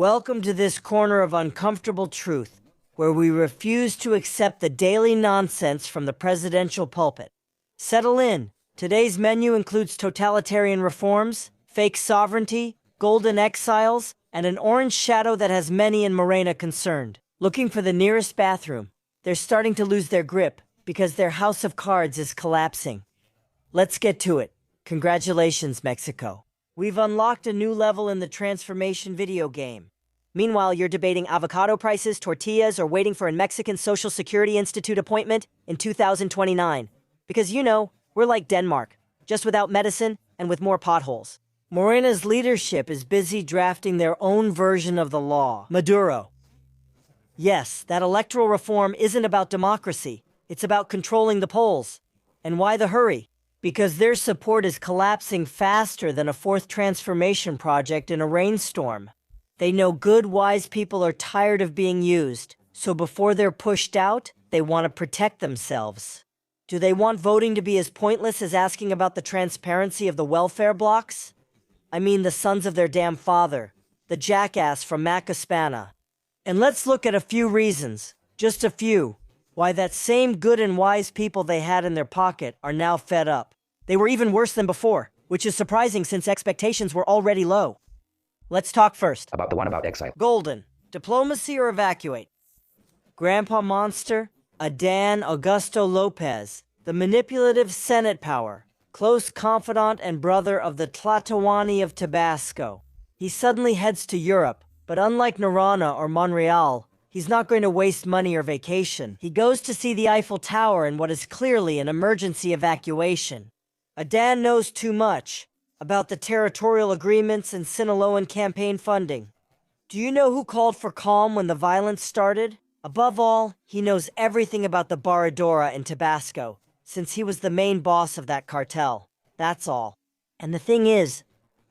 Welcome to this corner of uncomfortable truth, where we refuse to accept the daily nonsense from the presidential pulpit. Settle in. Today's menu includes totalitarian reforms, fake sovereignty, golden exiles, and an orange shadow that has many in Morena concerned. Looking for the nearest bathroom, they're starting to lose their grip because their house of cards is collapsing. Let's get to it. Congratulations, Mexico. We've unlocked a new level in the transformation video game. Meanwhile, you're debating avocado prices, tortillas, or waiting for a Mexican Social Security Institute appointment in 2029. Because we're like Denmark, just without medicine and with more potholes. Morena's leadership is busy drafting their own version of the law. Maduro. Yes, that electoral reform isn't about democracy. It's about controlling the polls. And why the hurry? Because their support is collapsing faster than a fourth transformation project in a rainstorm. They know good, wise people are tired of being used, so before they're pushed out, they want to protect themselves. Do they want voting to be as pointless as asking about the transparency of the welfare blocks? I mean the sons of their damn father, the jackass from Macaspana. And let's look at a few reasons, just a few, why that same good and wise people they had in their pocket are now fed up. They were even worse than before, which is surprising since expectations were already low. Let's talk first. About the one about exile. Golden. Diplomacy or evacuate? Grandpa Monster, Adán Augusto López, the manipulative Senate power, close confidant and brother of the Tlatoani of Tabasco. He suddenly heads to Europe, but unlike Naranja or Monreal, he's not going to waste money or vacation. He goes to see the Eiffel Tower in what is clearly an emergency evacuation. Adán knows too much about the territorial agreements and Sinaloan campaign funding. Do you know who called for calm when the violence started? Above all, he knows everything about the Barradora in Tabasco, since he was the main boss of that cartel. That's all. And the thing is,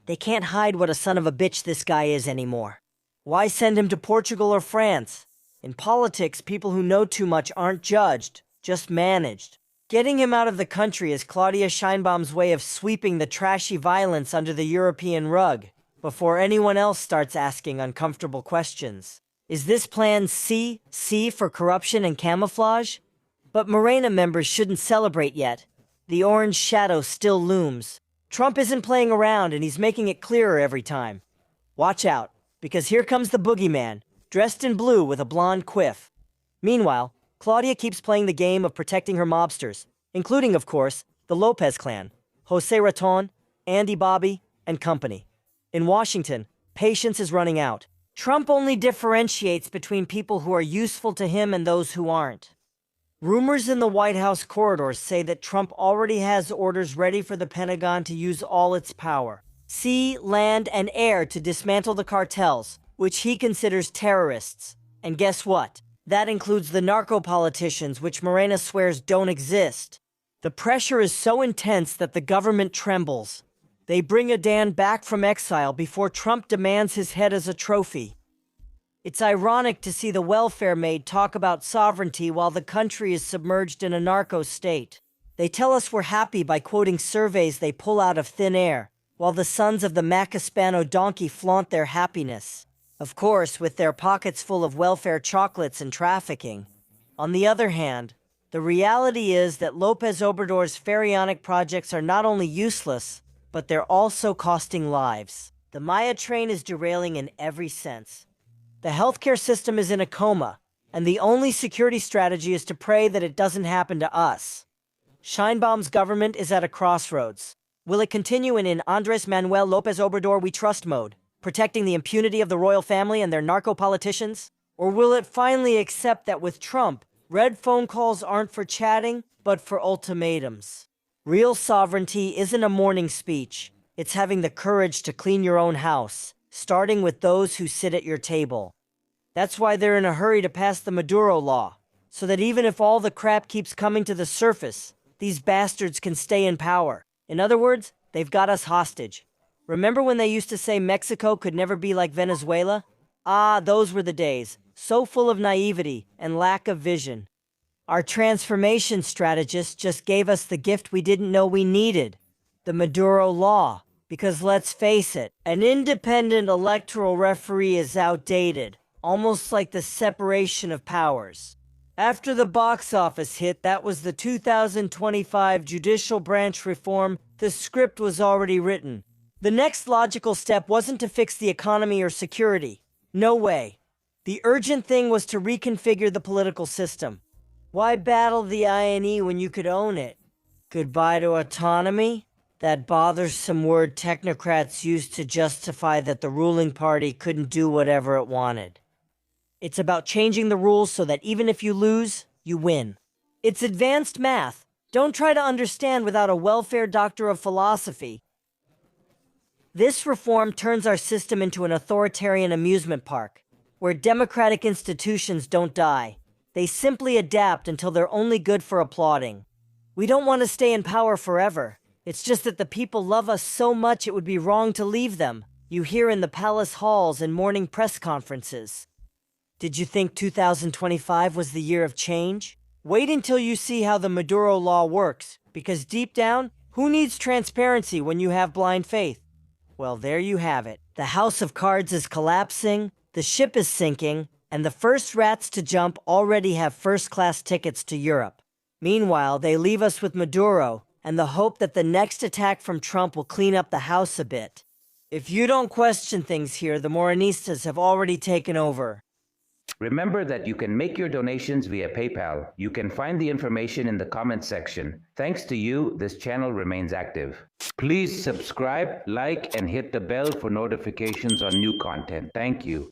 they can't hide what a son of a bitch this guy is anymore. Why send him to Portugal or France? In politics, people who know too much aren't judged, just managed. Getting him out of the country is Claudia Sheinbaum's way of sweeping the trashy violence under the European rug, before anyone else starts asking uncomfortable questions. Is this plan C for corruption and camouflage? But Morena members shouldn't celebrate yet. The orange shadow still looms. Trump isn't playing around and he's making it clearer every time. Watch out, because here comes the boogeyman, dressed in blue with a blonde quiff. Meanwhile, Claudia keeps playing the game of protecting her mobsters, including, of course, the Lopez clan, Jose Raton, Andy Bobby, and company. In Washington, patience is running out. Trump only differentiates between people who are useful to him and those who aren't. Rumors in the White House corridors say that Trump already has orders ready for the Pentagon to use all its power, sea, land, and air, to dismantle the cartels, which he considers terrorists. And guess what? That includes the narco-politicians, which Morena swears don't exist. The pressure is so intense that the government trembles. They bring Adán back from exile before Trump demands his head as a trophy. It's ironic to see the welfare maid talk about sovereignty while the country is submerged in a narco state. They tell us we're happy by quoting surveys they pull out of thin air, while the sons of the Macaspano donkey flaunt their happiness. Of course, with their pockets full of welfare chocolates and trafficking. On the other hand, the reality is that López Obrador's pharaonic projects are not only useless, but they're also costing lives. The Maya train is derailing in every sense. The healthcare system is in a coma, and the only security strategy is to pray that it doesn't happen to us. Sheinbaum's government is at a crossroads. Will it continue in Andrés Manuel López Obrador we trust mode, protecting the impunity of the royal family and their narco-politicians? Or will it finally accept that with Trump, red phone calls aren't for chatting, but for ultimatums? Real sovereignty isn't a morning speech. It's having the courage to clean your own house, starting with those who sit at your table. That's why they're in a hurry to pass the Maduro law, so that even if all the crap keeps coming to the surface, these bastards can stay in power. In other words, they've got us hostage. Remember when they used to say Mexico could never be like Venezuela? Ah, those were the days, so full of naivety and lack of vision. Our transformation strategist just gave us the gift we didn't know we needed, the Maduro law, Because let's face it, an independent electoral referee is outdated, almost like the separation of powers. After the box office hit, that was the 2025 judicial branch reform, the script was already written. The next logical step wasn't to fix the economy or security. No way. The urgent thing was to reconfigure the political system. Why battle the INE when you could own it? Goodbye to autonomy? That bothersome word technocrats used to justify that the ruling party couldn't do whatever it wanted. It's about changing the rules so that even if you lose, you win. It's advanced math. Don't try to understand without a welfare doctor of philosophy. This reform turns our system into an authoritarian amusement park, where democratic institutions don't die. They simply adapt until they're only good for applauding. We don't want to stay in power forever. It's just that the people love us so much it would be wrong to leave them. You hear in the palace halls and morning press conferences. Did you think 2025 was the year of change? Wait until you see how the Maduro law works, because deep down, who needs transparency when you have blind faith? Well, there you have it. The house of cards is collapsing, the ship is sinking, and the first rats to jump already have first-class tickets to Europe. Meanwhile, they leave us with Maduro and the hope that the next attack from Trump will clean up the house a bit. If you don't question things here, the Morenistas have already taken over. Remember that you can make your donations via PayPal. You can find the information in the comments section. Thanks to you, this channel remains active. Please subscribe, like, and hit the bell for notifications on new content. Thank you.